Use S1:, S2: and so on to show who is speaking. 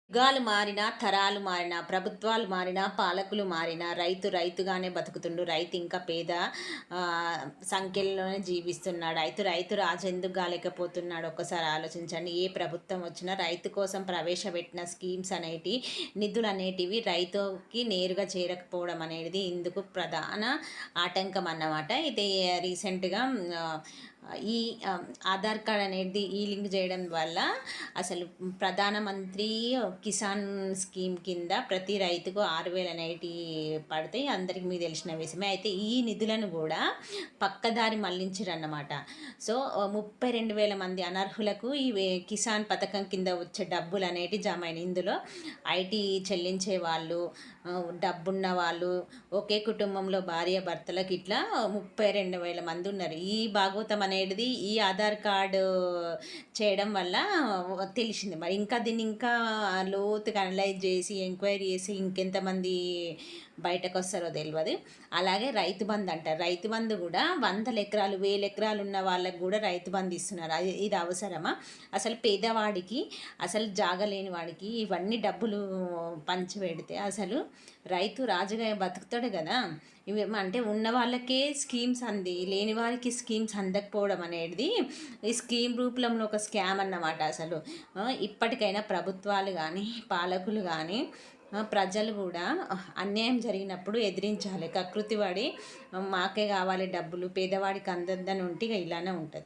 S1: యుగాలు మారినా, తరాలు మారినా, ప్రభుత్వాలు మారినా, పాలకులు మారినా, రైతు రైతుగానే బతుకుతుండు. రైతు ఇంకా పేద సంఖ్యలోనే జీవిస్తున్నాడు. రైతు రాజెందుకు గాలేకపోతున్నాడు ఒక్కసారి ఆలోచించండి. ఏ ప్రభుత్వం వచ్చినా రైతు కోసం ప్రవేశపెట్టిన స్కీమ్స్ అనేటివి, నిధులు అనేటివి రైతుకి నేరుగా చేరకపోవడం అనేది ఇందుకు ప్రధాన ఆటంకం అన్నమాట. ఇది రీసెంట్‌గా ఈ ఆధార్ కార్డ్ అనేది లింక్ చేయడం వల్ల అసలు ప్రధానమంత్రి కిసాన్ స్కీమ్ కింద ప్రతి రైతుకు 6,000 అనేటివి పడతాయి. అందరికి మీకు తెలిసిన విషయమే. అయితే ఈ నిధులను కూడా పక్కదారి మళ్లించారన్నమాట. సో 32,000 మంది అనర్హులకు ఈ కిసాన్ పథకం కింద వచ్చే డబ్బులు అనేటివి జమ అయినాయి. ఇందులో ఐటీ చెల్లించే వాళ్ళు, డబ్బున్న వాళ్ళు, ఒకే కుటుంబంలో భార్య భర్తలకు ఇట్లా 32,000 మంది ఉన్నారు. ఈ భాగవతం అనేది ఈ ఆధార్ కార్డు చేయడం వల్ల తెలిసింది. మరి ఇంకా దీన్ని ఇంకా లోతుగా అనలైజ్ చేసి ఎంక్వైరీ చేసి ఇంకెంతమంది బయటకు వస్తారో తెలియదు. అలాగే రైతు బంధు అంటారు. రైతు బంధు కూడా 100 ఎకరాలు 1000 ఎకరాలు ఉన్న వాళ్ళకు కూడా రైతు బంధు ఇస్తున్నారు. ఇది అవసరమా? అసలు పేదవాడికి, అసలు జాగలేని వాడికి ఇవన్నీ డబ్బులు పంచిపెడితే అసలు రైతు రాజుగా బతుకుతాడు కదా. ఇవి అంటే ఉన్న వాళ్ళకే స్కీమ్స్ అంది, లేని వారికి స్కీమ్స్ అందకపోవడం అనేది ఈ స్కీమ్ రూపంలో ఒక స్కామ్ అన్నమాట. అసలు ఇప్పటికైనా ప్రభుత్వాలు కానీ, పాలకులు కానీ, ప్రజలు కూడా అన్యాయం జరిగినప్పుడు ఎదిరించాలి. కకృతి పడి మాకే కావాలి డబ్బులు, పేదవాడికి అందద్దని ఉంటే ఇలానే ఉంటుంది.